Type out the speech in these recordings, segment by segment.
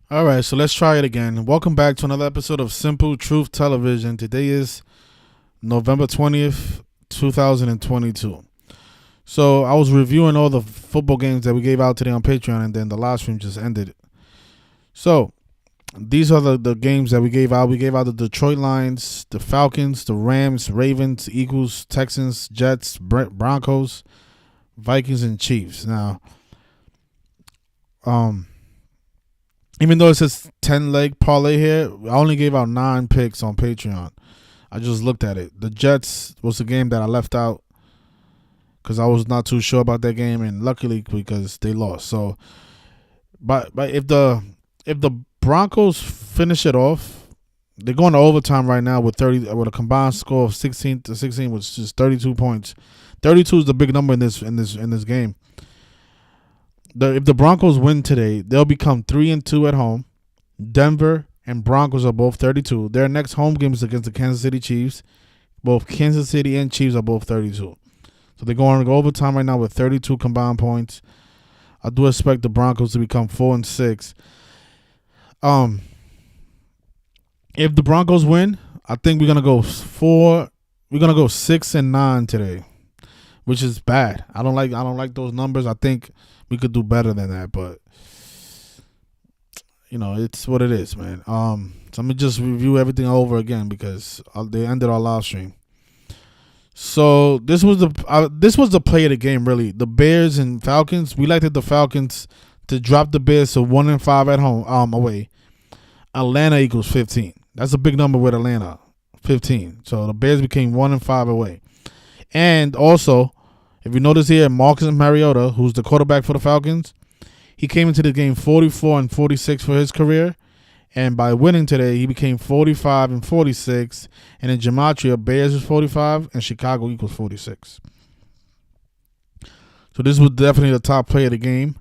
All right, so let's try it again. Welcome back to another episode of Simple Truth Television. Today is November 20th, 2022. So I was reviewing all the football games that we gave out today on Patreon, and then the live stream just ended. So these are the games that we gave out. We gave out the Detroit Lions, the Falcons, the Rams, Ravens, Eagles, Texans, Jets, Broncos, Vikings, and Chiefs. Now, even though it says 10-leg parlay here, I only gave out 9 picks on Patreon. I just looked at it. The Jets was the game that I left out because I was not too sure about that game, and luckily because they lost. So, but if the Broncos finish it off, they're going to overtime right now with a combined score of 16-16, which is 32 points. 32 is the big number in this game. If the Broncos win today, they'll become 3-2 at home. Denver and Broncos are both 32. Their next home game is against the Kansas City Chiefs. Both Kansas City and Chiefs are both 32. So they're going to go overtime right now with 32 combined points. I do expect the Broncos to become 4-6. If the Broncos win, I think we're gonna go 6-9 today, which is bad. I don't like those numbers. I think we could do better than that, but it's what it is, man. So let me just review everything over again because they ended our live stream. So this was the play of the game, really. The Bears and Falcons. We liked the Falcons to drop the Bears to 1-5 at home, away. Atlanta equals 15. That's a big number with Atlanta, 15. So the Bears became 1-5 away. And also, if you notice here, Marcus Mariota, who's the quarterback for the Falcons, he came into the game 44-46 for his career. And by winning today, he became 45-46. And in Gematria, Bears is 45 and Chicago equals 46. So this was definitely the top play of the game.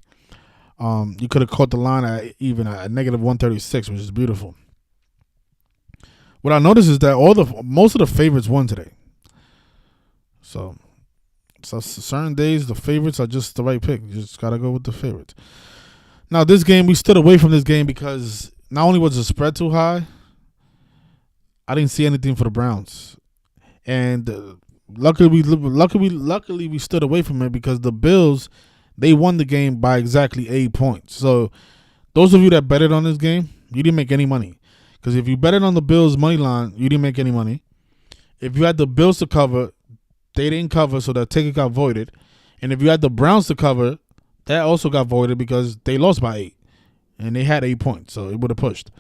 You could have caught the line at negative 136, which is beautiful. What I noticed is that most of the favorites won today. So certain days the favorites are just the right pick. You just gotta go with the favorites. Now this game, we stood away from this game because not only was the spread too high, I didn't see anything for the Browns, and luckily we stood away from it because the Bills, they won the game by exactly 8 points. So those of you that betted on this game, you didn't make any money. Because if you betted on the Bills money line, you didn't make any money. If you had the Bills to cover, they didn't cover, so that ticket got voided. And if you had the Browns to cover, that also got voided because they lost by 8. And they had 8 points, so it would have pushed.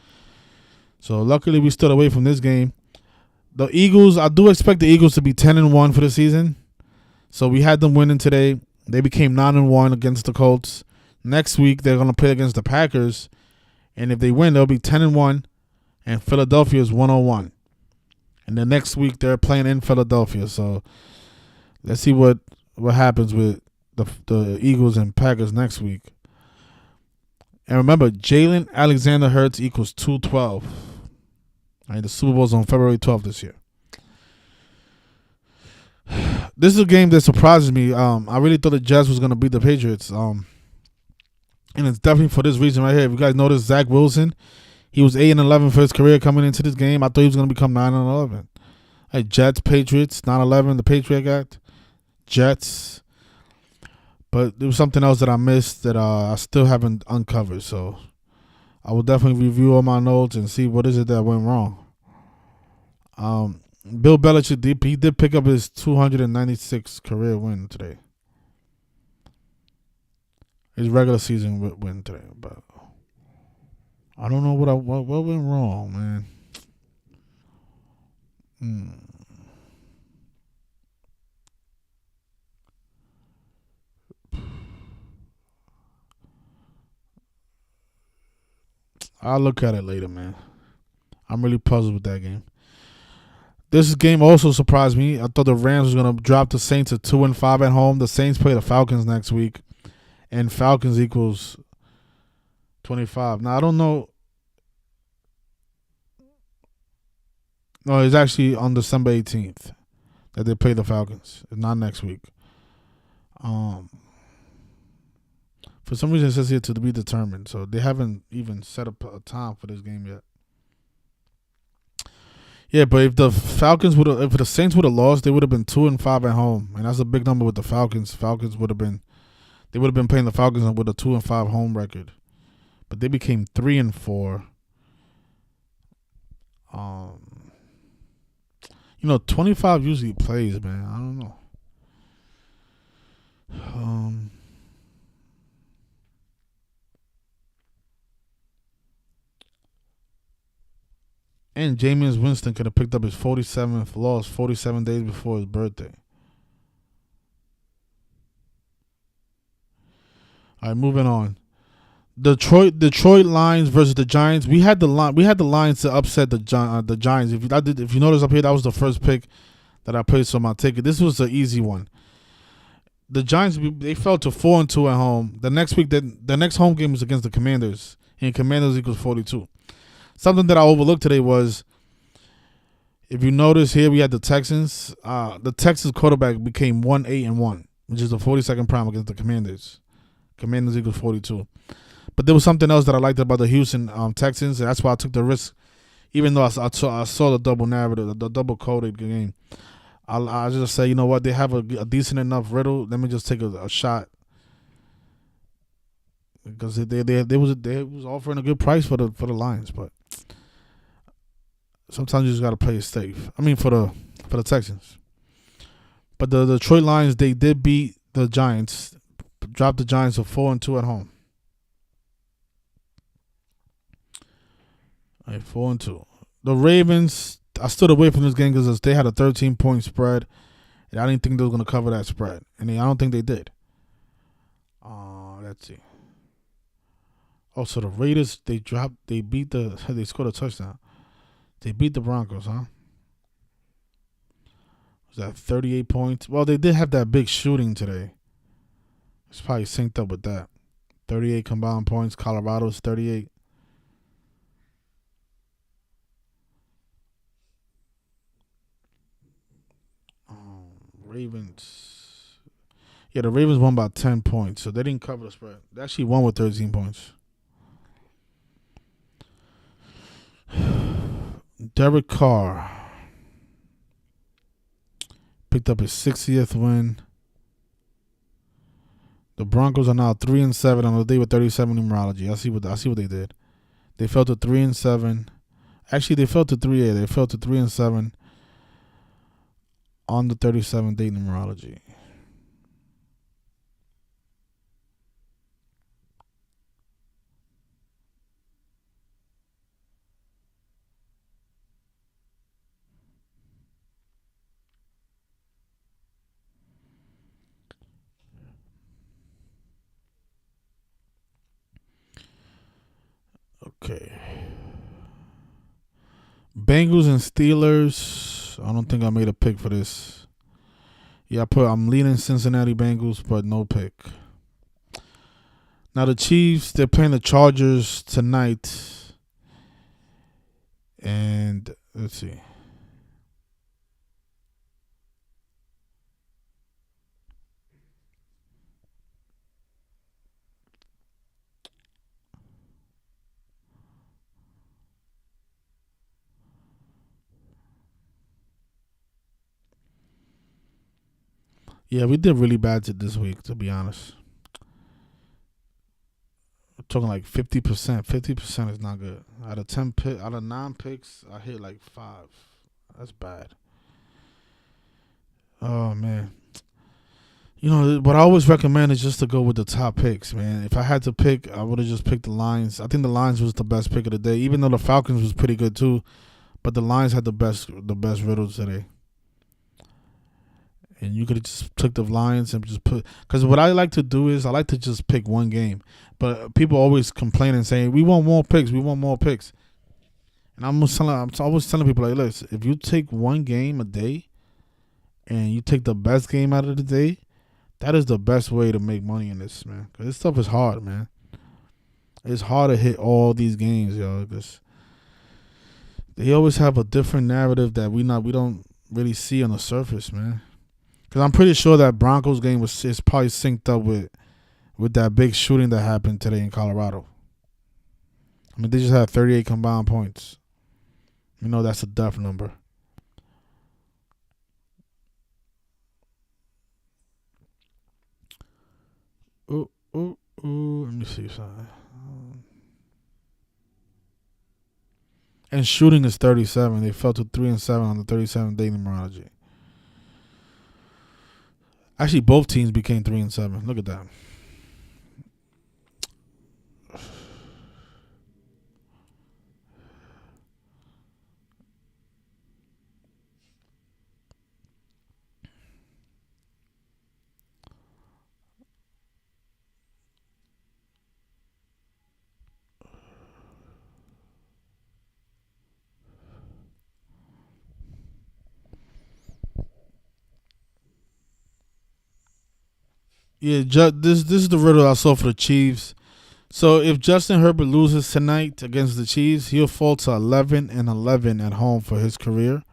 So luckily we stood away from this game. The Eagles, I do expect the Eagles to be 10-1 for the season. So we had them winning today. They became 9-1 against the Colts. Next week they're going to play against the Packers. And if they win, they'll be 10-1. And Philadelphia is 101. And the next week they're playing in Philadelphia. So let's see what happens with the Eagles and Packers next week. And remember, Jalen Alexander Hurts equals 212. All right, the Super Bowl's on February 12th this year. This is a game that surprises me. I really thought the Jets was going to beat the Patriots. And it's definitely for this reason right here. If you guys notice, Zach Wilson, he was 8-11 for his career coming into this game. I thought he was going to become 9-11. Hey, Jets, Patriots, 9-11, the Patriot Act, Jets. But there was something else that I missed that I still haven't uncovered. So I will definitely review all my notes and see what is it that went wrong. Bill Belichick, he did pick up his 296th career win today. His regular season win today, but I don't know what went wrong, man. I'll look at it later, man. I'm really puzzled with that game. This game also surprised me. I thought the Rams was going to drop the Saints to 2-5 at home. The Saints play the Falcons next week, and Falcons equals 25. Now, I don't know. No, it's actually on December 18th that they play the Falcons. It's not next week. For some reason, it says here to be determined. So they haven't even set up a time for this game yet. Yeah, but if the if the Saints would have lost, they would have been 2-5 at home, and that's a big number with the Falcons. They would have been playing the Falcons with a 2-5 home record, but they became 3-4. 25 usually plays, man. I don't know. And Jameis Winston could have picked up his 47th loss 47 days before his birthday. All right, moving on. Detroit Lions versus the Giants. We had the Lions to upset the Giants. If you notice up here, that was the first pick that I placed on my ticket. This was an easy one. The Giants, they fell to 4-2 at home. The next week, the next home game was against the Commanders, and Commanders equals 42. Something that I overlooked today was, if you notice here, we had the Texans. The Texans quarterback became 1-8-1, which is the 42nd prime against the Commanders. Commanders equals 42. But there was something else that I liked about the Houston Texans, and that's why I took the risk, even though I saw the double narrative, the double coded game. I just say, you know what, they have a decent enough riddle. Let me just take a shot, because they was offering a good price for the Lions, but sometimes you just gotta play it safe. I mean, for the Texans. But the Detroit Lions, they did beat the Giants, dropped the Giants to 4-2 at home. All right, 4-2. The Ravens, I stood away from this game because they had a 13-point spread, and I didn't think they were going to cover that spread, and I don't think they did. Let's see. Oh, so the Raiders, they scored a touchdown. They beat the Broncos, huh? Was that 38 points? Well, they did have that big shooting today. It's probably synced up with that. 38 combined points. Colorado's 38. Ravens. Yeah, the Ravens won by 10 points, so they didn't cover the spread. They actually won with 13 points. Derek Carr picked up his 60th win. The Broncos are now 3-7 on the day with 37 numerology. I see what they did. They fell to 3-7. Actually, they fell to 3-8. They fell to 3-7 on the 37-day numerology. Okay. Bengals and Steelers. I don't think I made a pick for this. Yeah, I'm leaning Cincinnati Bengals, but no pick. Now the Chiefs, they're playing the Chargers tonight. And let's see. Yeah, we did really bad this week, to be honest. We're talking like 50%. 50% is not good. Out of 9 picks, I hit like 5. That's bad. Oh man. You know what I always recommend is just to go with the top picks, man. If I had to pick, I would have just picked the Lions. I think the Lions was the best pick of the day, even though the Falcons was pretty good too. But the Lions had the best riddles today. And you could have just took the Lions and just put, because what I like to do is I like to just pick one game. But people always complain and saying, we want more picks. And I'm always telling people, like, listen, if you take one game a day and you take the best game out of the day, that is the best way to make money in this, man. Because this stuff is hard, man. It's hard to hit all these games, yo. Because they always have a different narrative that we don't really see on the surface, man. Because I'm pretty sure that Broncos game is probably synced up with with that big shooting that happened today in Colorado. I mean, they just had 38 combined points. You know that's a death number. Ooh, ooh, ooh. Let me see something. And shooting is 37. They fell to 3-7 on the 37-day numerology. Actually, both teams became 3-7. Look at that. Yeah, this is the riddle I saw for the Chiefs. So if Justin Herbert loses tonight against the Chiefs, he'll fall to 11-11 at home for his career,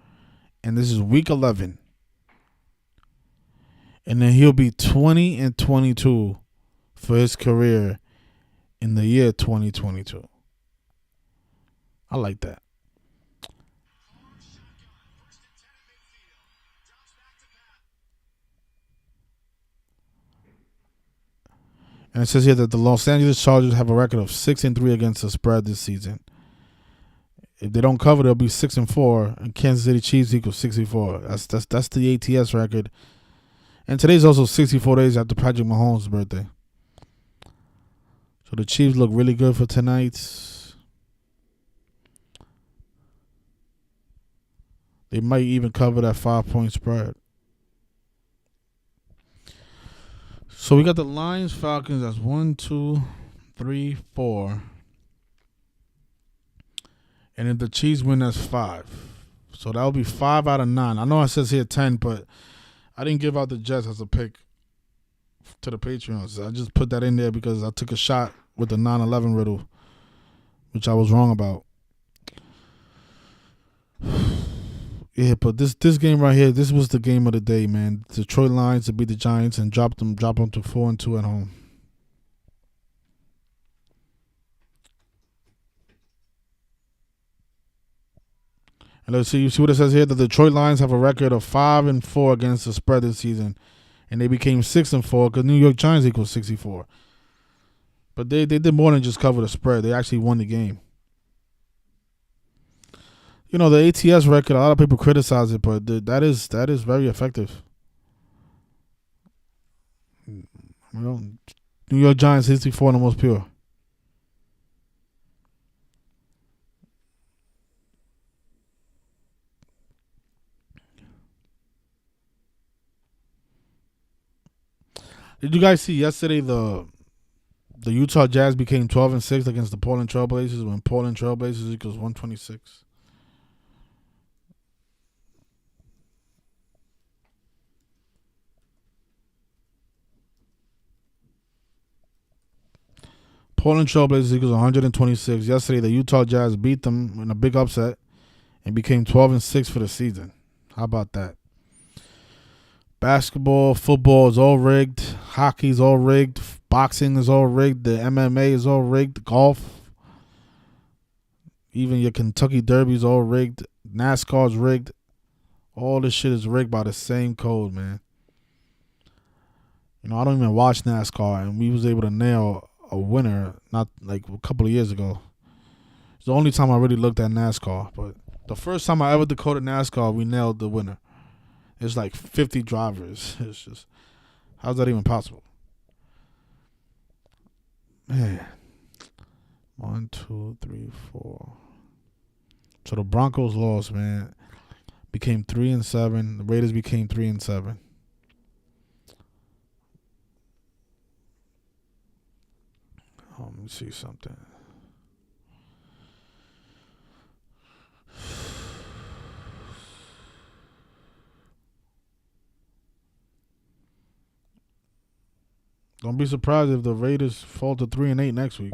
and this is week 11. And then he'll be 20-22 for his career in the year 2022. I like that. And it says here that the Los Angeles Chargers have a record of 6-3 against the spread this season. If they don't cover, they'll be 6-4, and Kansas City Chiefs equals 64. That's the ATS record. And today's also 64 days after Patrick Mahomes' birthday. So the Chiefs look really good for tonight. They might even cover that 5-point spread. So we got the Lions, Falcons. That's 1, 2, 3, 4. And if the Chiefs win, that's 5. So that would be 5 out of 9. I know it says here 10, but I didn't give out the Jets as a pick to the Patreons. I just put that in there because I took a shot with the 9/11 riddle, which I was wrong about. Yeah, but this game right here, this was the game of the day, man. Detroit Lions to beat the Giants and drop them to 4-2 at home. And let's see, you see what it says here? The Detroit Lions have a record of 5-4 against the spread this season, and they became 6-4 because New York Giants equals 64. But they did more than just cover the spread. They actually won the game. You know, the ATS record, a lot of people criticize it, but that is very effective. You know, New York Giants 64 and the most pure. Did you guys see yesterday the Utah Jazz became 12-6 against the Portland Trailblazers when Portland Trailblazers equals 126? Portland Trailblazers equals 126. Yesterday, the Utah Jazz beat them in a big upset and became 12-6 for the season. How about that? Basketball, football is all rigged. Hockey is all rigged. Boxing is all rigged. The MMA is all rigged. Golf, even your Kentucky Derby is all rigged. NASCAR is rigged. All this shit is rigged by the same code, man. You know, I don't even watch NASCAR, and we was able to nail a winner not like a couple of years ago. It's the only time I really looked at NASCAR, but the first time I ever decoded NASCAR, we nailed the winner. It's like 50 drivers. It's just, how's that even possible? Man. 1, 2, 3, 4. So the Broncos lost, man. Became 3-7. The Raiders became 3-7. Oh, let me see something. Don't be surprised if the Raiders fall to 3-8 next week.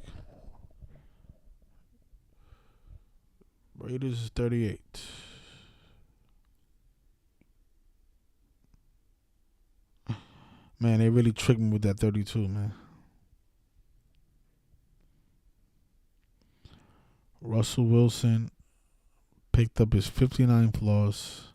Raiders is 38. Man, they really tricked me with that 32, man. Russell Wilson picked up his 59th loss.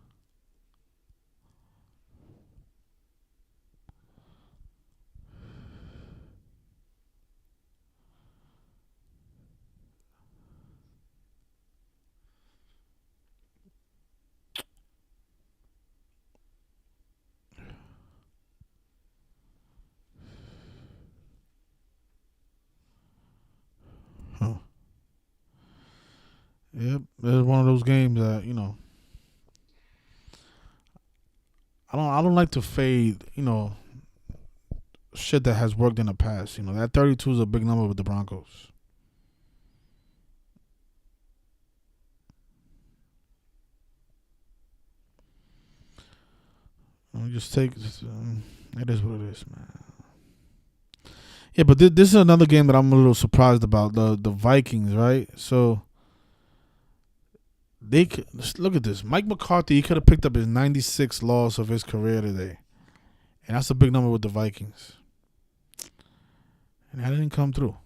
Huh. Yep, it's one of those games that I don't like to fade shit that has worked in the past. That 32 is a big number with the Broncos. Just take it is what it is, man. Yeah, but this is another game that I'm a little surprised about. The Vikings, right? So look at this. Mike McCarthy, he could have picked up his 96th loss of his career today, and that's a big number with the Vikings. And that didn't come through.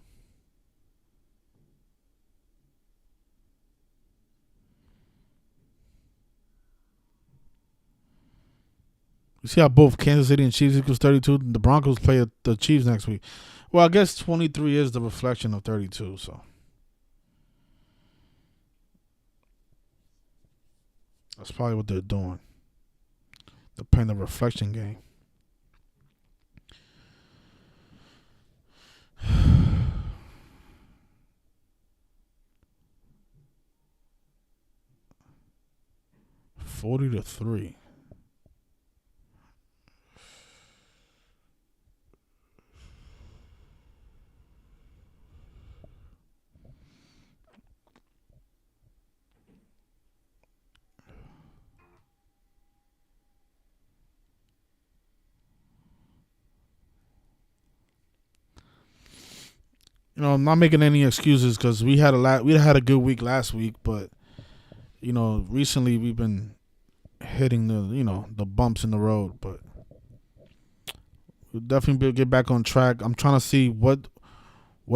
You see how both Kansas City and Chiefs equals 32? The Broncos play the Chiefs next week. Well, I guess 23 is the reflection of 32, so. That's probably what they're doing. They're playing the reflection game. $40-3. I'm not making any excuses because we had a good week last week, but recently we've been hitting the bumps in the road, but we'll definitely get back on track. I'm trying to see what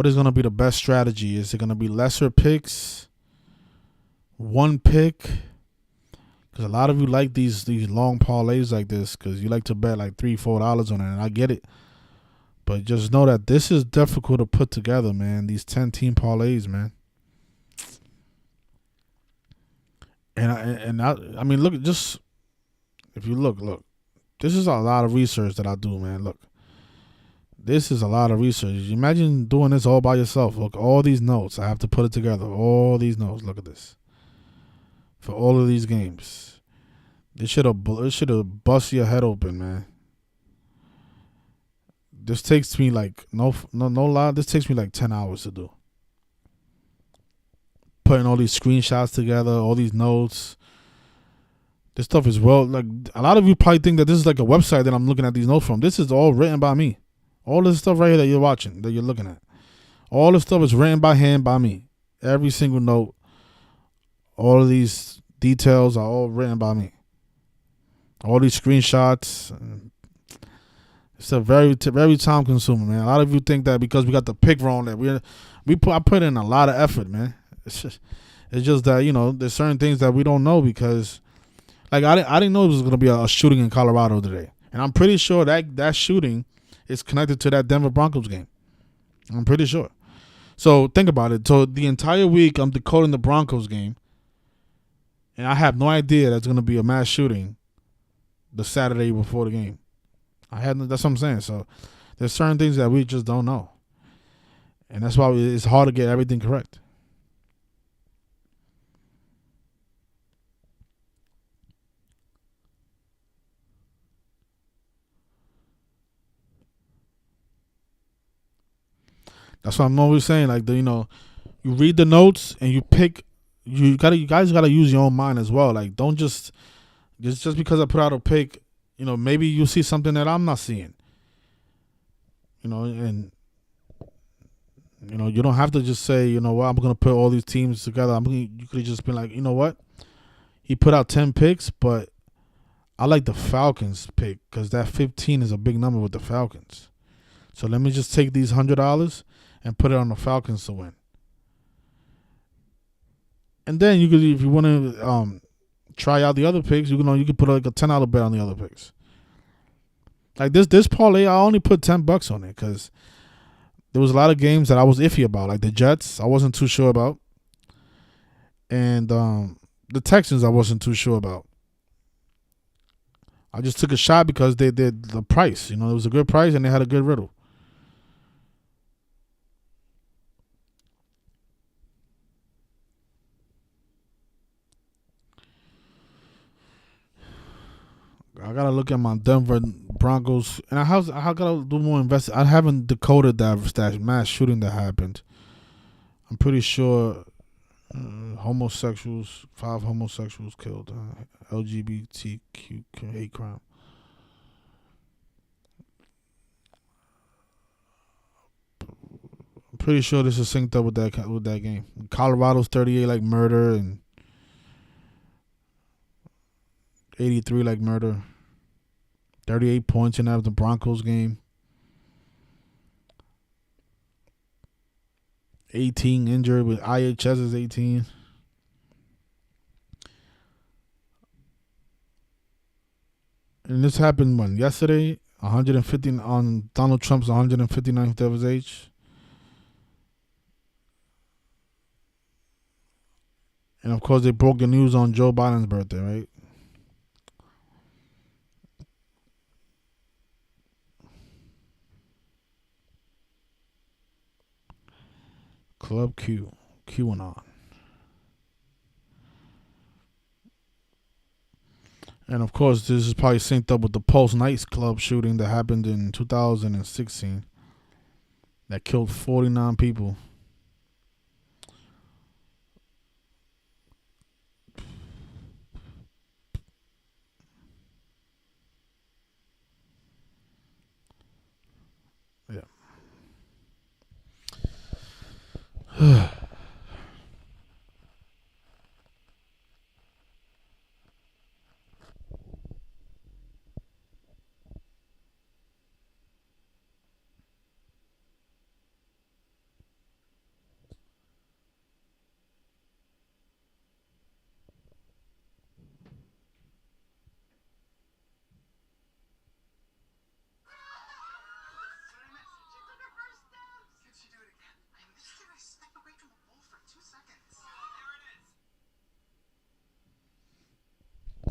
is going to be the best strategy. Is it going to be lesser picks, one pick? Because a lot of you like these long parlays like this because you like to bet like $3-4 on it, and I get it. But just know that this is difficult to put together, man. These 10-team parlays, man. And I mean, look, just if you look, this is a lot of research that I do, man. Look, this is a lot of research. Imagine doing this all by yourself. Look, all these notes, I have to put it together. All these notes, look at this. For all of these games, it should have bust your head open, man. This takes me like no lie. This takes me like 10 hours to do. Putting all these screenshots together, all these notes. This stuff is like a lot of you probably think that this is like a website that I'm looking at these notes from. This is all written by me. All this stuff right here that you're watching, that you're looking at, all this stuff is written by hand by me. Every single note, all of these details are all written by me. All these screenshots. It's a very time consuming, man. A lot of you think that because we got the pick wrong that I put in a lot of effort, man. It's just that there's certain things that we don't know because like I didn't know there was gonna be a shooting in Colorado today, and I'm pretty sure that shooting is connected to that Denver Broncos game. I'm pretty sure. So think about it. So the entire week I'm decoding the Broncos game, and I have no idea that's gonna be a mass shooting the Saturday before the game. That's what I'm saying. So there's certain things that we just don't know, and that's why it's hard to get everything correct. That's what I'm always saying. Like you read the notes and you pick. You guys gotta use your own mind as well. Like don't just because I put out a pick. Maybe you see something that I'm not seeing. And you don't have to just say, I'm gonna put all these teams together. You could have just been like, you know what? He put out 10 picks, but I like the Falcons pick because that 15 is a big number with the Falcons. So let me just take these $100 and put it on the Falcons to win. And then you could, if you want to try out the other picks, you could put like a $10 bet on the other picks. Like this parlay, I only put $10 on it because there was a lot of games that I was iffy about, like the Jets. I wasn't too sure about, and the Texans I wasn't too sure about. I just took a shot because they did the price. It was a good price and they had a good riddle. I gotta look at my Denver Broncos, and I gotta do more investing. I haven't decoded that mass shooting that happened. I'm pretty sure 5 homosexuals killed, LGBTQ hate crime. I'm pretty sure this is synced up with that game. Colorado's 38 like murder and 83 like murder. 38 points in the Broncos game. 18 injured with IHS is 18. And this happened yesterday? 150 on Donald Trump's 159th of his age. And of course they broke the news on Joe Biden's birthday, right? Club Q. QAnon. And of course, this is probably synced up with the Pulse Nights Club shooting that happened in 2016 that killed 49 people. Yeah.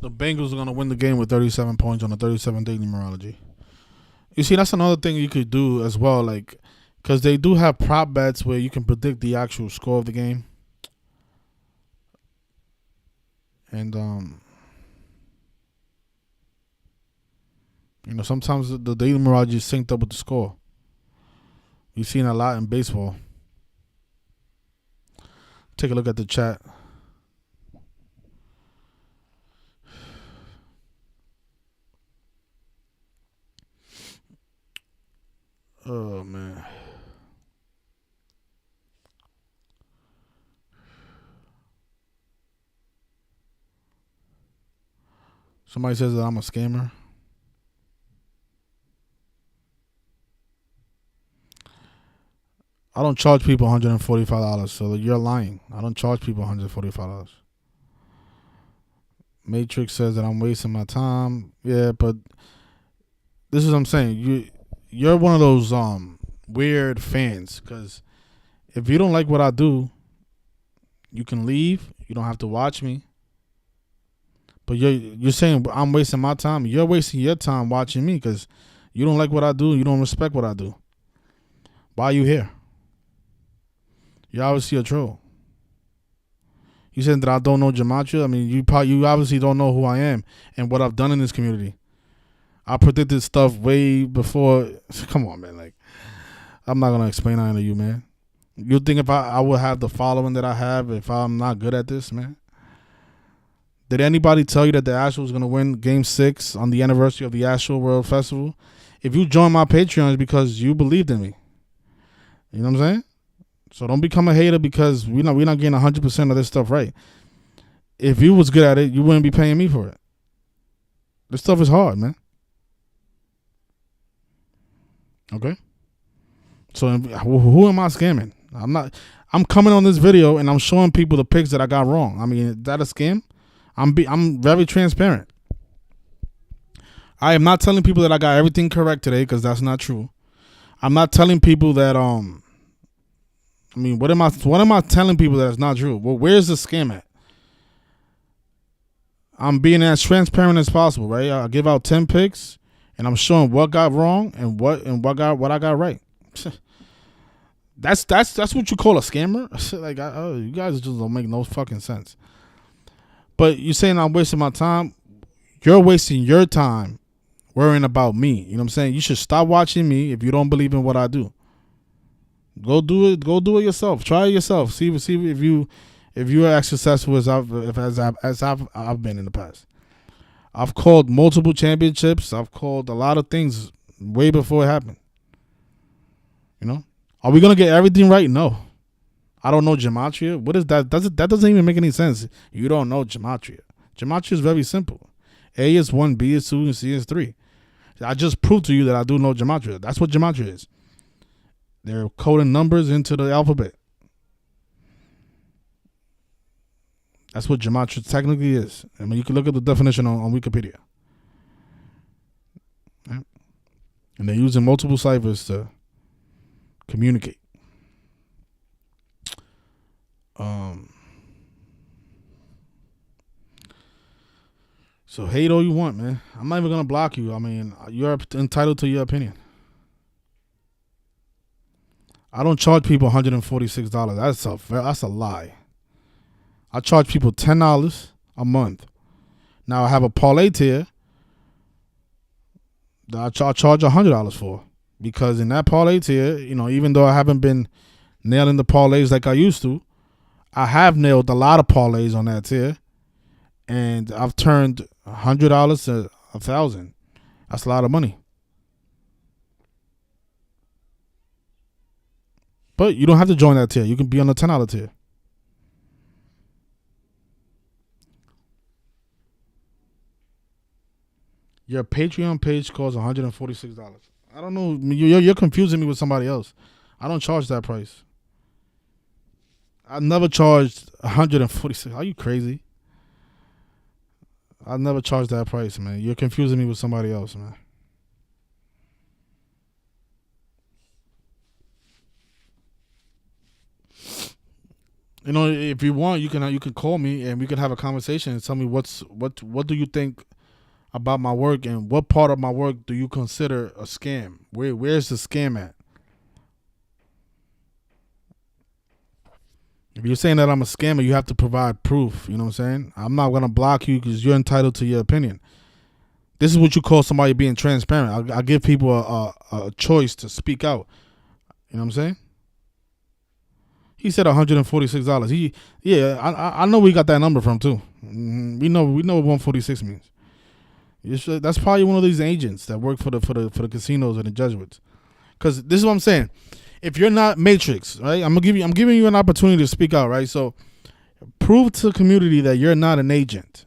The Bengals are going to win the game with 37 points on a 37-day numerology. You see, that's another thing you could do as well, like, because they do have prop bets where you can predict the actual score of the game. And, sometimes the daily numerology is synced up with the score. You've seen a lot in baseball. Take a look at the chat. Oh, man. Somebody says that I'm a scammer. I don't charge people $145, so you're lying. I don't charge people $145. Matrix says that I'm wasting my time. Yeah, but this is what I'm saying. You're one of those weird fans, because if you don't like what I do, you can leave. You don't have to watch me. But you're saying I'm wasting my time. You're wasting your time watching me because you don't like what I do. You don't respect what I do. Why are you here? You're obviously a troll. You said that I don't know gematria. I mean, you obviously don't know who I am and what I've done in this community. I predicted stuff way before. Come on, man. Like, I'm not gonna explain that to you, man. You think if I would have the following that I have if I'm not good at this, man? Did anybody tell you that the Astros was gonna win Game 6 on the anniversary of the Astro World Festival? If you join my Patreon, it's because you believed in me. You know what I'm saying? So don't become a hater because we're not getting 100% of this stuff right. If you was good at it, you wouldn't be paying me for it. This stuff is hard, man. Okay? So who am I scamming? I'm coming on this video and I'm showing people the pics that I got wrong. I mean, is that a scam? I'm very transparent. I am not telling people that I got everything correct today, because that's not true. I'm not telling people that I mean, what am I telling people that is not true? Well, where's the scam at? I'm being as transparent as possible, right? I give out 10 picks and I'm showing what got wrong and what I got right. That's what you call a scammer? Like, you guys just don't make no fucking sense. But you're saying I'm wasting my time. You're wasting your time worrying about me. You know what I'm saying? You should stop watching me if you don't believe in what I do. Go do it. Go do it yourself. Try it yourself. See if you are as successful as I've been in the past. I've called multiple championships. I've called a lot of things way before it happened. You know, are we gonna get everything right? No. I don't know gematria. What is that? That doesn't even make any sense. You don't know gematria. Gematria is very simple. A is 1, B is 2, and C is 3. I just proved to you that I do know gematria. That's what gematria is. They're coding numbers into the alphabet. That's what gematria technically is. I mean, you can look at the definition on Wikipedia. Right? And they're using multiple ciphers to communicate. So hate all you want, man. I'm not even gonna block you. I mean, you're entitled to your opinion. I don't charge people $146. That's a lie. I charge people $10 a month. Now I have a parlay tier that I charge $100 for, because in that parlay tier, you know, even though I haven't been nailing the parlays like I used to, I have nailed a lot of parlays on that tier, and I've turned $100 to $1,000. That's a lot of money. But you don't have to join that tier. You can be on the $10 tier. Your Patreon page costs $146. I don't know. You're confusing me with somebody else. I don't charge that price. I never charged $146. Are you crazy? I never charged that price, man. You're confusing me with somebody else, man. You know, if you want, you can call me and we can have a conversation and tell me what do you think about my work, and what part of my work do you consider a scam? Where's the scam at? If you're saying that I'm a scammer, you have to provide proof. You know what I'm saying? I'm not gonna block you because you're entitled to your opinion. This is what you call somebody being transparent. I give people a choice to speak out. You know what I'm saying? He said $146. I know we got that number from too. We know what 146 means. That's probably one of these agents that work for the casinos and the Jesuits. Because this is what I'm saying. If you're not Matrix, right? I'm giving you an opportunity to speak out, right? So prove to the community that you're not an agent,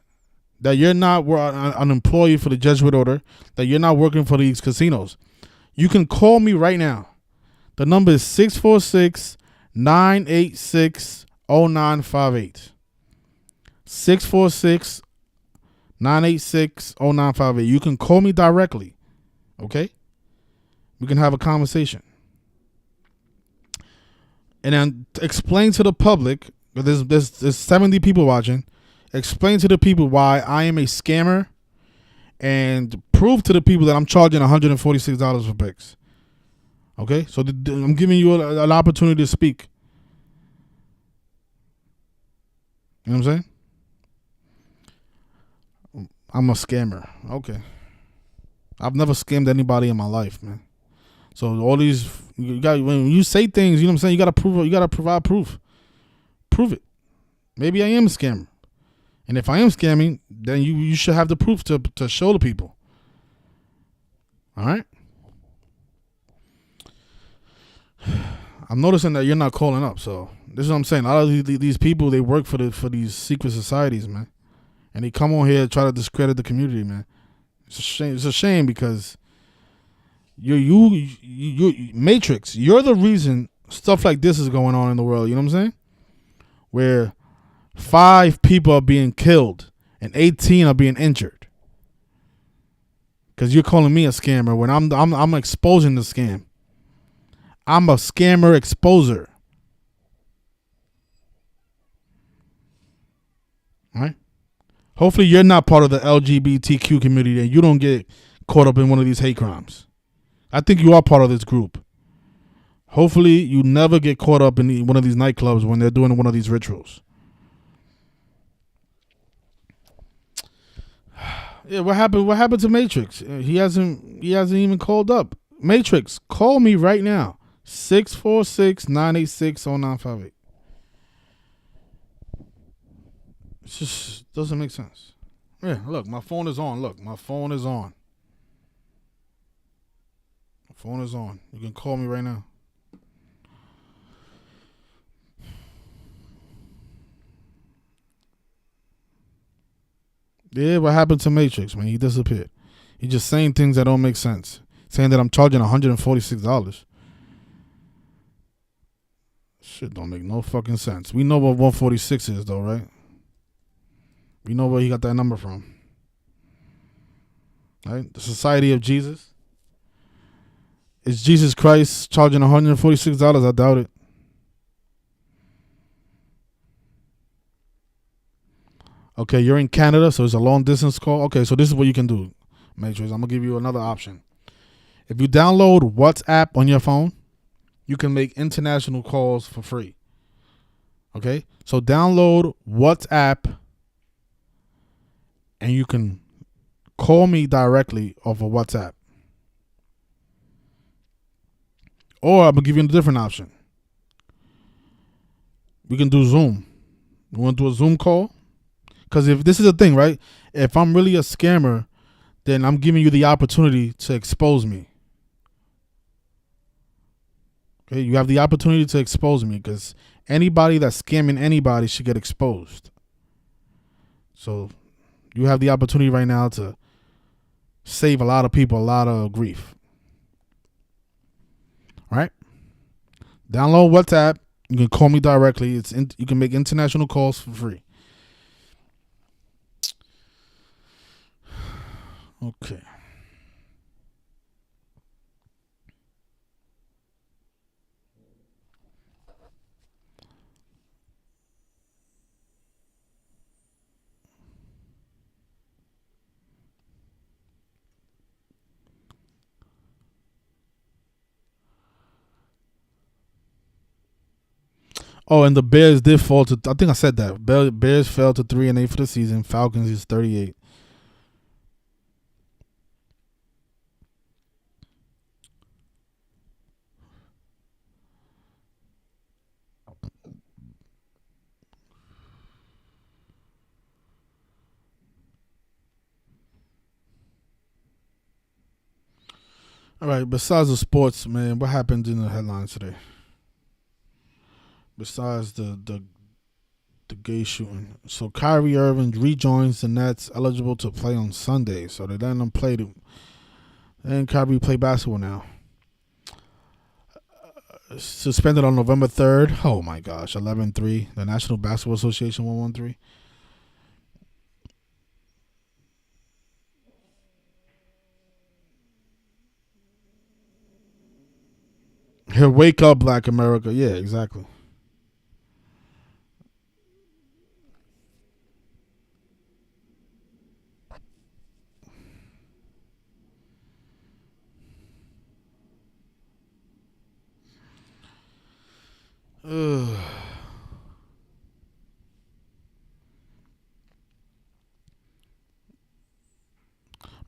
that you're not an employee for the Jesuit order, that you're not working for these casinos. You can call me right now. The number is 646-986-0958. 646-986-0958. You can call me directly. Okay? We can have a conversation. And then explain to the public, there's 70 people watching, explain to the people why I am a scammer, and prove to the people that I'm charging $146 for picks. Okay? So I'm giving you an opportunity to speak. You know what I'm saying? I'm a scammer. Okay. I've never scammed anybody in my life, man. So all these, when you say things, you know what I'm saying, you gotta prove it. You gotta provide proof. Prove it. Maybe I am a scammer, and if I am scamming, then you should have the proof to show the people. All right. I'm noticing that you're not calling up, so this is what I'm saying. A lot of these people, they work for these secret societies, man. And they come on here and try to discredit the community, man. It's a shame. It's a shame because you Matrix. You're the reason stuff like this is going on in the world. You know what I'm saying? Where 5 people are being killed and 18 are being injured because you're calling me a scammer when I'm exposing the scam. I'm a scammer exposer. All right. Hopefully you're not part of the LGBTQ community and you don't get caught up in one of these hate crimes. I think you are part of this group. Hopefully you never get caught up in one of these nightclubs when they're doing one of these rituals. Yeah, what happened? What happened to Matrix? He hasn't even called up. Matrix, call me right now. 646-986-0958. It just doesn't make sense. Yeah, look, my phone is on. Look, my phone is on. My phone is on. You can call me right now. Yeah, what happened to Matrix, man? He disappeared. He just saying things that don't make sense. Saying that I'm charging $146. Shit don't make no fucking sense. We know what 146 is, though, right? We know where he got that number from. Right? The Society of Jesus. Is Jesus Christ charging $146? I doubt it. Okay, you're in Canada, so it's a long distance call. Okay, so this is what you can do, Matrix. I'm going to give you another option. If you download WhatsApp on your phone, you can make international calls for free. Okay, so download WhatsApp and you can call me directly off of WhatsApp. Or I'm going to give you a different option. We can do Zoom. You want to do a Zoom call? Because if this is a thing, right? If I'm really a scammer, then I'm giving you the opportunity to expose me. Okay, you have the opportunity to expose me because anybody that's scamming anybody should get exposed. So you have the opportunity right now to save a lot of people a lot of grief. All right? Download WhatsApp. You can call me directly. You can make international calls for free. Okay. Oh, and the Bears did fall to. I think I said that. Bears fell to 3-8 for the season. Falcons is 38. All right. Besides the sports, man, what happened in the headlines today? Besides the gay shooting, so Kyrie Irving rejoins the Nets, eligible to play on Sunday. So they're letting him play. And Kyrie play basketball now. Suspended on November 3rd. Oh my gosh, 11-3. The National Basketball Association 113. He'll wake up, Black America. Yeah, exactly. Ugh.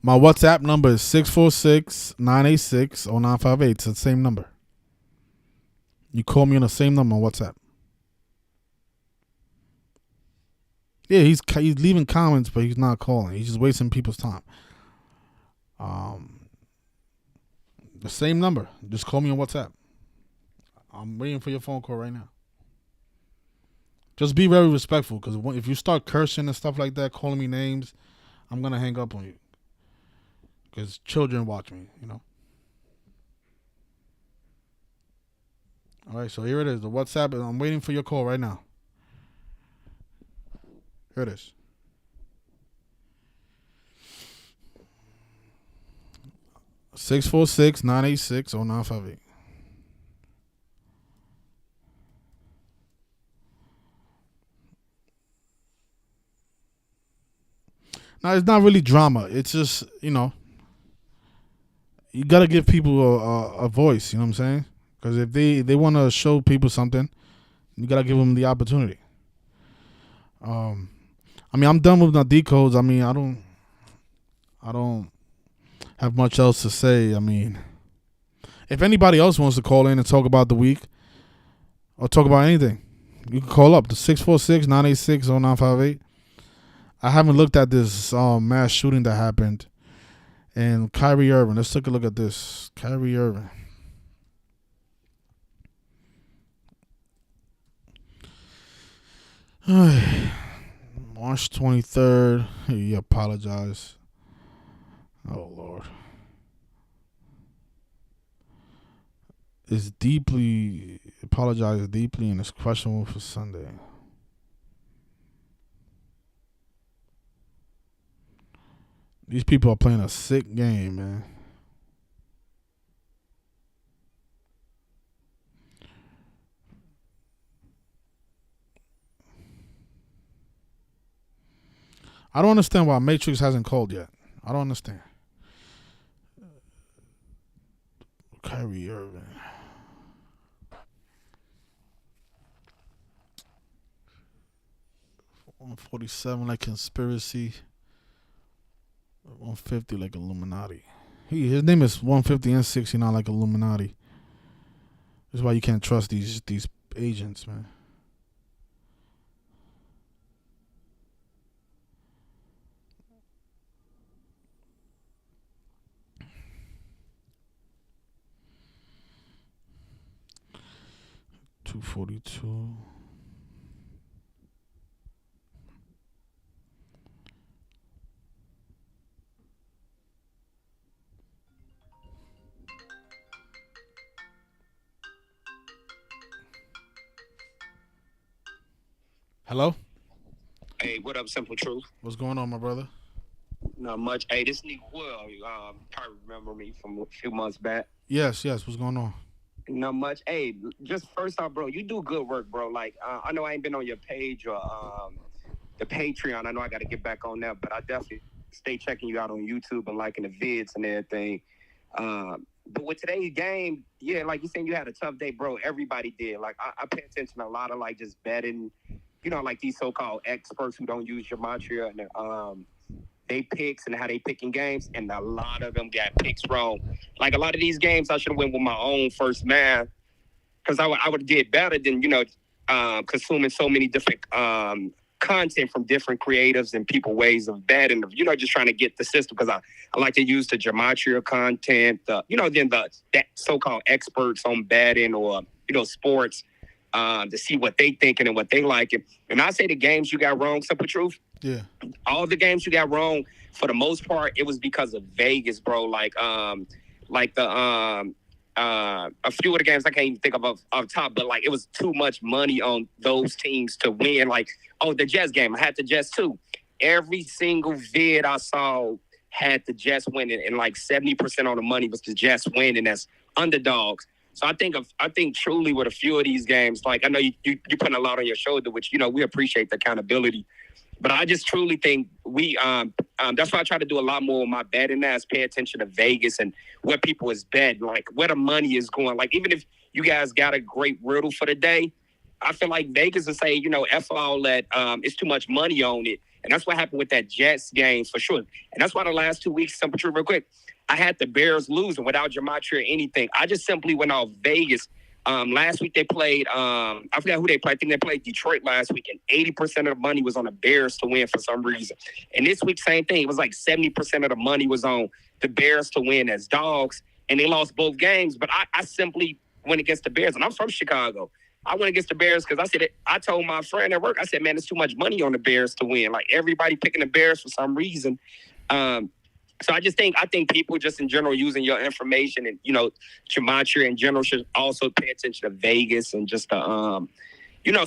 My WhatsApp number is 646-986-0958. It's the same number. You call me on the same number on WhatsApp. Yeah, he's leaving comments, but he's not calling. He's just wasting people's time. The same number. Just call me on WhatsApp. I'm waiting for your phone call right now. Just be very respectful, because if you start cursing and stuff like that, calling me names, I'm going to hang up on you. Because children watch me, you know. All right, so here it is. The WhatsApp. I'm waiting for your call right now. Here it is. 646-986-0958. Now, it's not really drama. It's just, you got to give people a voice, you know what I'm saying? Because if they want to show people something, you got to give them the opportunity. I'm done with my decodes. I don't have much else to say. If anybody else wants to call in and talk about the week or talk about anything, you can call up to 646-986-0958. I haven't looked at this mass shooting that happened in Kyrie Irving. Let's take a look at this. Kyrie Irving. March 23rd. He apologized. Oh, Lord. Apologized deeply and is questionable for Sunday. These people are playing a sick game, man. I don't understand why Matrix hasn't called yet. I don't understand. Kyrie Irving. 147 like conspiracy. 150 like Illuminati. His name is 150 and 69 like Illuminati. That's why you can't trust these agents, man. $242. Hello? Hey, what up, Simple Truth? What's going on, my brother? Not much. Hey, this nigga Will, probably remember me from a few months back. Yes. What's going on? Not much. Hey, just first off, bro, you do good work, bro. Like, I know I ain't been on your page or the Patreon. I know I got to get back on that, but I definitely stay checking you out on YouTube and liking the vids and everything. But with today's game, yeah, like you saying, you had a tough day, bro. Everybody did. Like, I pay attention to a lot of, like, just betting, like these so-called experts who don't use gematria and they picks and how they picking games, and a lot of them got picks wrong. Like a lot of these games, I should have went with my own first math because I would did better than consuming so many different content from different creatives and people ways of betting. Just trying to get the system because I like to use the gematria content. Then that so-called experts on betting or sports to see what they thinking and what they like. And I say the games you got wrong, Simple Truth. Yeah. All the games you got wrong, for the most part, it was because of Vegas, bro. Like a few of the games I can't even think of off top, but like it was too much money on those teams to win. Like, the Jets game, I had the Jets too. Every single vid I saw had the Jets winning, and like 70% of the money was the Jets winning as underdogs. So I think truly with a few of these games, like I know you putting a lot on your shoulder, which we appreciate the accountability. But I just truly think we that's why I try to do a lot more of my betting now is pay attention to Vegas and where people is betting, like where the money is going. Like even if you guys got a great riddle for the day, I feel like Vegas will say, F all that, it's too much money on it. And that's what happened with that Jets game for sure. And that's why the last 2 weeks, Simple Truth, real quick, I had the Bears losing without gematria or anything. I just simply went off Vegas. Last week they played, I forgot who they played. I think they played Detroit last week, and 80% of the money was on the Bears to win for some reason. And this week, same thing. It was like 70% of the money was on the Bears to win as dogs, and they lost both games. But I simply went against the Bears, and I'm from Chicago. I went against the Bears because I told my friend at work, I said, man, there's too much money on the Bears to win. Like everybody picking the Bears for some reason. So I think people just in general using your information and gematria in general should also pay attention to Vegas and just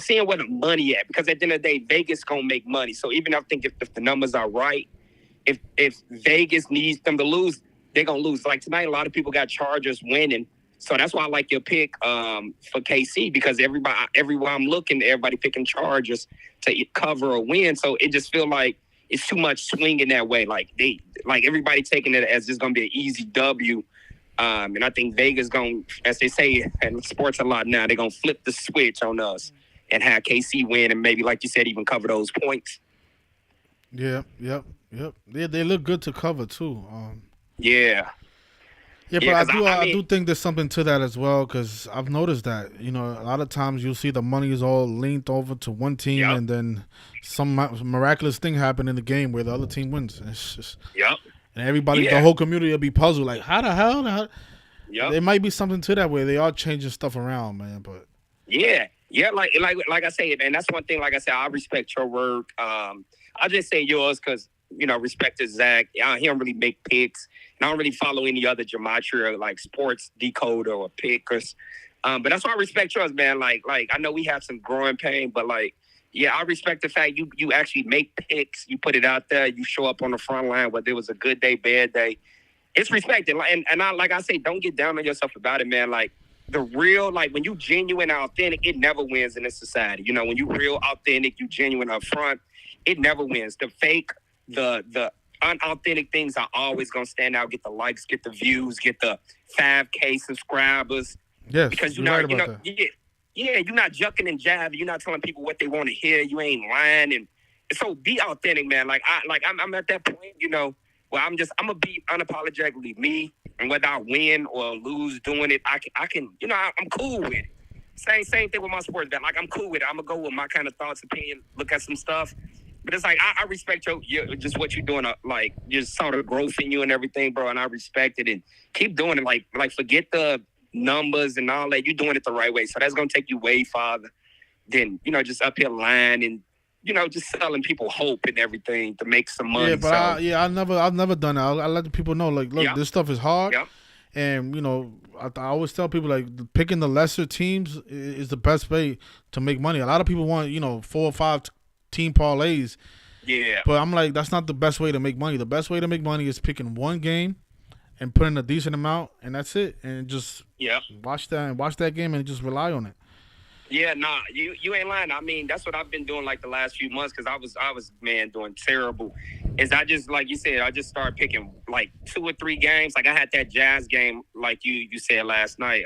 seeing where the money at, because at the end of the day, Vegas gonna make money. So even I think if the numbers are right, if Vegas needs them to lose, they're gonna lose. Like tonight, a lot of people got Chargers winning. So that's why I like your pick for KC, because everywhere I'm looking, everybody picking Chargers to cover or win. So it just feel like it's too much swinging that way. Like everybody taking it as just gonna be an easy W. And I think Vegas gonna, as they say in sports a lot now, they're gonna flip the switch on us and have KC win, and maybe, like you said, even cover those points. Yeah, yep. They look good to cover too. Yeah. Yeah, but I do think there's something to that as well, because I've noticed that a lot of times you'll see the money is all leaned over to one team, and then some miraculous thing happen in the game where the other team wins. And it's just, and everybody, the whole community will be puzzled, like how the hell? There might be something to that where they are changing stuff around, man. But like I said, and that's one thing. Like I said, I respect your work. I'll just say yours because respect to Zach. He don't really make picks. And I don't really follow any other gematria like sports decoder or pickers. But that's why I respect yours, man. Like I know we have some growing pain, but I respect the fact you actually make picks. You put it out there. You show up on the front line, whether it was a good day, bad day. It's respected. And like I say, don't get down on yourself about it, man. Like the real, when you genuine and authentic, it never wins in this society. When you real authentic, you genuine up front, it never wins. The fake, the unauthentic things are always gonna stand out, get the likes, get the views, get the 5K subscribers. Yes, because you're not you're not jucking and jabbing. You're not telling people what they want to hear. You ain't lying, and so be authentic, man. I'm at that point, where I'm gonna be unapologetically me, and whether I win or lose doing it, I can, I'm cool with it. Same thing with my sports bet. I'm cool with it. I'm gonna go with my kind of thoughts, opinion, look at some stuff. But it's I respect your just what you're doing. Just saw the growth in you and everything, bro. And I respect it, and keep doing it. Like forget the numbers and all that. You're doing it the right way. So that's gonna take you way farther than just up here lying and just selling people hope and everything to make some money. Yeah, but I've never done that. I let the people know, look, this stuff is hard, and I always tell people picking the lesser teams is the best way to make money. A lot of people want 4 or 5 team parlays. Yeah. But I'm like, that's not the best way to make money. The best way to make money is picking one game and putting a decent amount, and that's it. And just watch that game and just rely on it. Yeah, nah, you ain't lying. I mean, that's what I've been doing the last few months, because I was doing terrible. Is I just, like you said, I just started picking 2 or 3 games. I had that Jazz game like you said last night.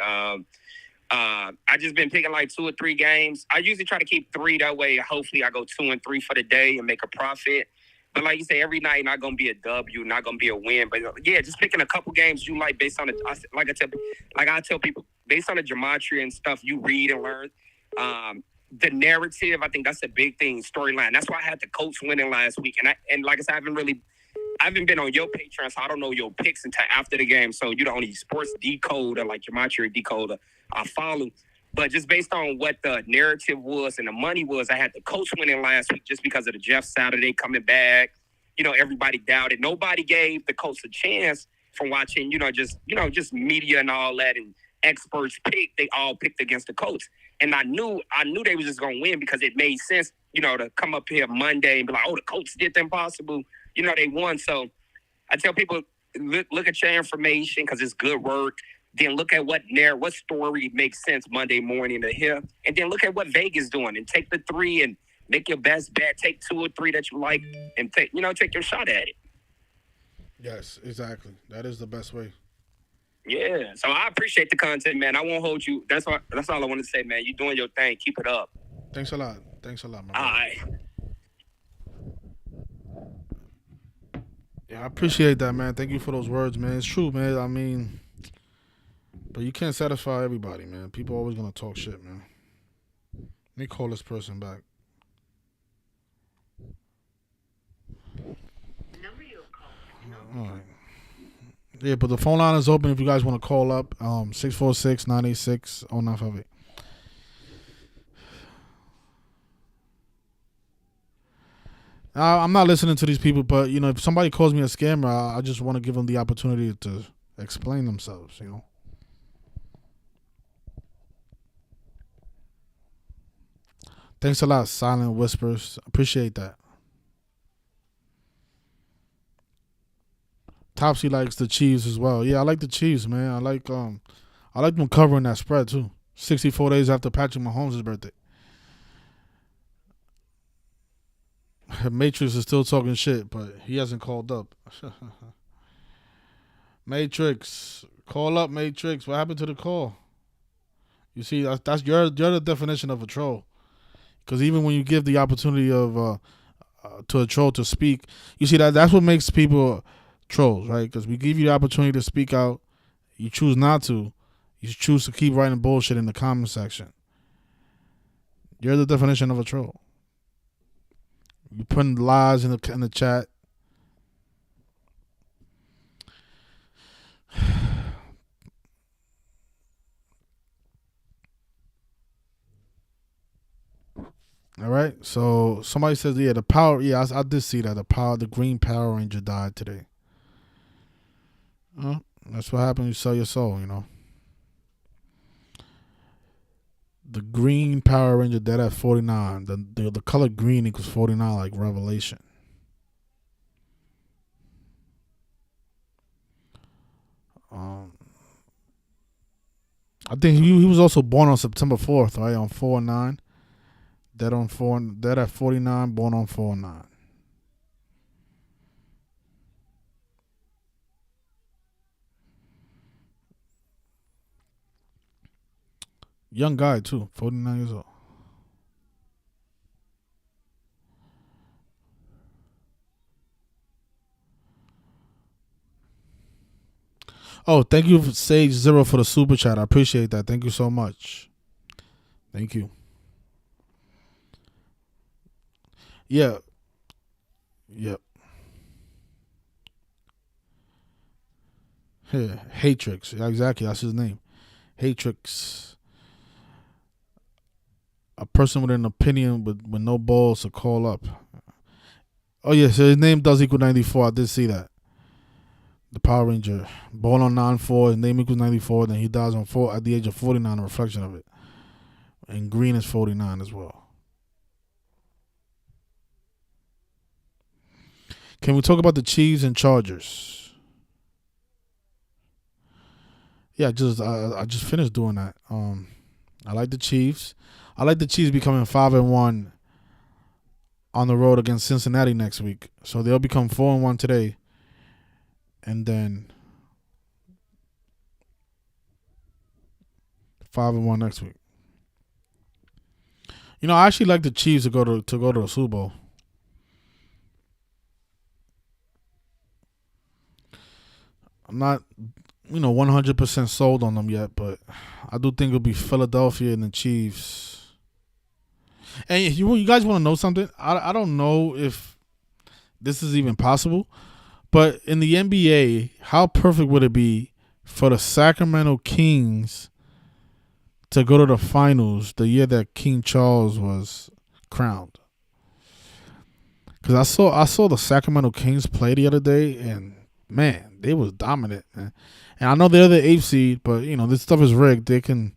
I just been picking 2 or 3 games. I usually try to keep 3, that way hopefully I go 2 and 3 for the day and make a profit. But like you say, every night not gonna be a W, not gonna be a win. But just picking a couple games you like based on I tell people, based on the gematria and stuff you read and learn. The narrative, I think that's a big thing. Storyline. That's why I had the Colts winning last week, and like I said, I haven't been on your Patreon, so I don't know your picks until after the game. So you're the only sports decoder, gematria decoder I follow. But just based on what the narrative was and the money was, I had the Colts winning last week just because of the Jeff Saturday coming back. Everybody doubted. Nobody gave the Colts a chance from watching, just media and all that, and experts pick. They all picked against the Colts. And I knew they was just gonna win, because it made sense, to come up here Monday and be like, oh, the Colts did the impossible. They won. So I tell people, look at your information, because it's good work. Then look at what story makes sense Monday morning to hear, and then look at what Vegas doing, and take the 3 and make your best bet. Take 2 or 3 that you like, and take your shot at it. Yes, exactly. That is the best way. Yeah. So I appreciate the content, man. I won't hold you. That's all I want to say, man. You doing your thing. Keep it up. Thanks a lot, man. All right. Yeah, I appreciate that, man. Thank you for those words, man. It's true, man. I mean, but you can't satisfy everybody, man. People always gonna talk shit, man. Let me call this person back. All right. Yeah, but the phone line is open if you guys want to call up. 646-986-0958. I'm not listening to these people, but if somebody calls me a scammer, I just want to give them the opportunity to explain themselves. Thanks a lot, Silent Whispers. Appreciate that. Topsy likes the Chiefs as well. Yeah, I like the Chiefs, man. I like them covering that spread too. 64 days after Patrick Mahomes' birthday. Matrix is still talking shit, but he hasn't called up. Matrix, call up, Matrix. What happened to the call? You see, that's you're the definition of a troll. Because even when you give the opportunity of to a troll to speak, you see that's what makes people trolls, right? Because we give you the opportunity to speak out, you choose not to. You choose to keep writing bullshit in the comment section. You're the definition of a troll. You putting lies in the chat. All right. So somebody says, yeah, the power. Yeah, I did see that the green Power Ranger died today. That's what happened. You sell your soul. The green Power Ranger dead at 49. The color green equals 49, like Revelation. I think he was also born on September 4th, right? On 4/9. Dead at 49, born on 4/9. Young guy too, 49 years old. Oh, thank you, Sage Zero, for the super chat. I appreciate that. Thank you so much. Thank you. Yeah. Yep. Yeah. Hatrix. Yeah, exactly. That's his name. Hatrix. A person with an opinion with no balls to call up. Oh, yeah. So his name does equal 94. I did see that. The Power Ranger. Born on 9/4. His name equals 94. Then he dies at the age of 49. A reflection of it. And green is 49 as well. Can we talk about the Chiefs and Chargers? Yeah, I just finished doing that. I like the Chiefs. I like the Chiefs becoming 5-1 on the road against Cincinnati next week. So they'll become 4-1 today, and then 5-1 next week. I actually like the Chiefs to go to the Super Bowl. I'm not 100% sold on them yet, but I do think it'll be Philadelphia and the Chiefs. And you guys want to know something? I don't know if this is even possible, but in the NBA, how perfect would it be for the Sacramento Kings to go to the finals the year that King Charles was crowned? Because I saw the Sacramento Kings play the other day, and man, they was dominant. Man. And I know they're the 8th seed, but this stuff is rigged. They can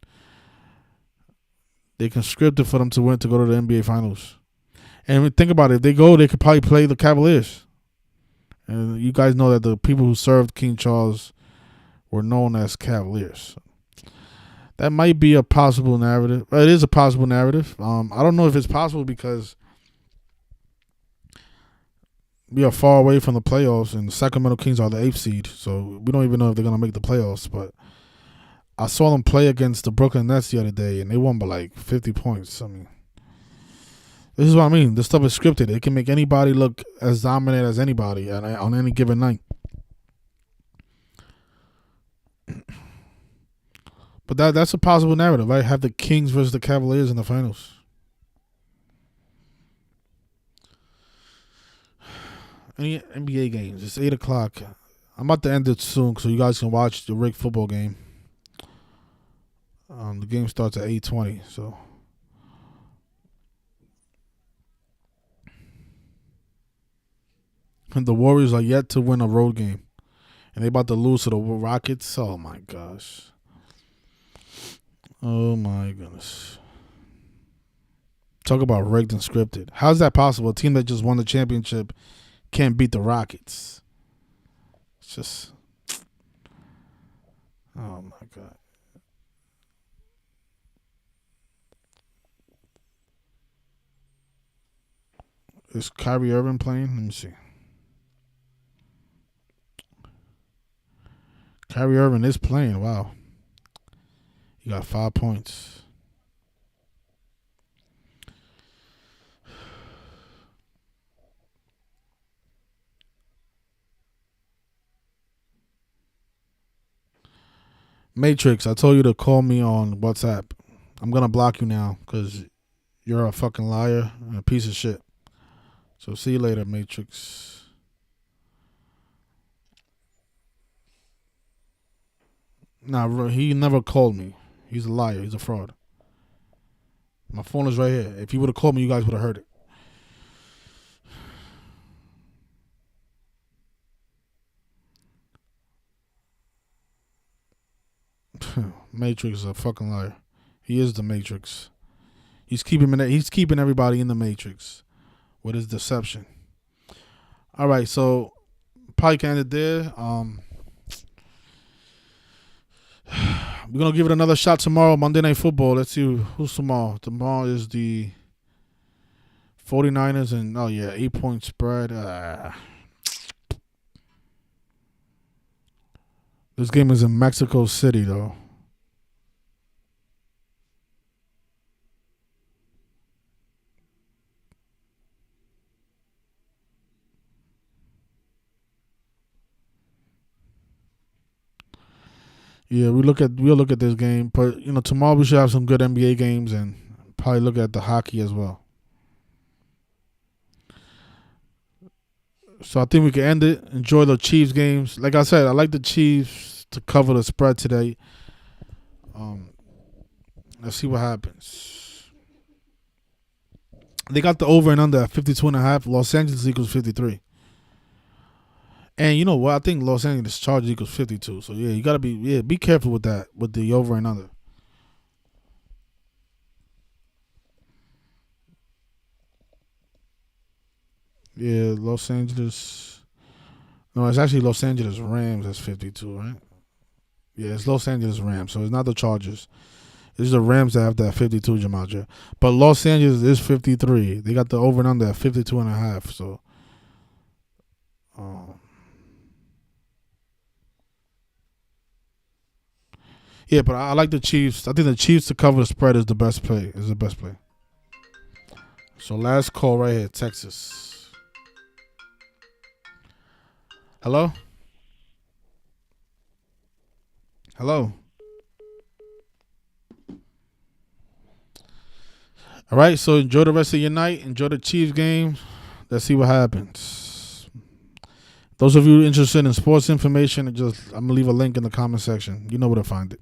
script it for them to win to go to the NBA finals. And think about it, if they go, they could probably play the Cavaliers. And you guys know that the people who served King Charles were known as Cavaliers. That might be a possible narrative. It is a possible narrative. I don't know if it's possible because we are far away from the playoffs, and the Sacramento Kings are the 8th seed, so we don't even know if they're going to make the playoffs. But I saw them play against the Brooklyn Nets the other day, and they won by like 50 points. I mean, this is what I mean. This stuff is scripted. It can make anybody look as dominant as anybody on any given night. But that's a possible narrative. I have the Kings versus the Cavaliers in the finals. Any NBA games? It's 8 o'clock. I'm about to end it soon so you guys can watch the rigged football game. The game starts at 8:20. So And the Warriors are yet to win a road game. And they about to lose to the Rockets. Oh, my gosh. Oh, my goodness. Talk about rigged and scripted. How's that possible? A team that just won the championship can't beat the Rockets. It's just... Oh, my God. Is Kyrie Irving playing? Let me see. Kyrie Irving is playing. Wow. He got 5 points. Matrix, I told you to call me on WhatsApp. I'm going to block you now because you're a fucking liar and a piece of shit. So see you later, Matrix. Nah, he never called me. He's a liar. He's a fraud. My phone is right here. If he would have called me, you guys would have heard it. Matrix is a fucking liar. He is the Matrix. He's keeping everybody in the Matrix with his deception. All right, so probably can end it there. We're gonna give it another shot tomorrow, Monday Night Football. Let's see who's tomorrow. Tomorrow is the 49ers and 8-point spread. This game is in Mexico City though. Yeah, we'll look at this game, but tomorrow we should have some good NBA games and probably look at the hockey as well. So I think we can end it. Enjoy the Chiefs games. Like I said, I like the Chiefs to cover the spread today. Let's see what happens. They got the over and under at 52.5. Los Angeles equals 53. And you know what? I think Los Angeles Chargers equals 52. So yeah, you gotta be careful with that, with the over and under. Yeah, Los Angeles. No, it's actually Los Angeles Rams. That's 52, right? Yeah, it's Los Angeles Rams. So it's not the Chargers. It's the Rams that have that 52, Jamaja. But Los Angeles is 53. They got the over and under at 52.5. So, yeah, but I like the Chiefs. I think the Chiefs to cover the spread is the best play. So last call right here, Texas. Hello? Hello? All right, so enjoy the rest of your night. Enjoy the Chiefs game. Let's see what happens. Those of you interested in sports information, I'm going to leave a link in the comment section. You know where to find it.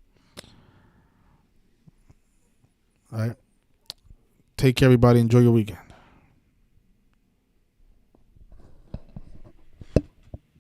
All right. Take care, everybody. Enjoy your weekend.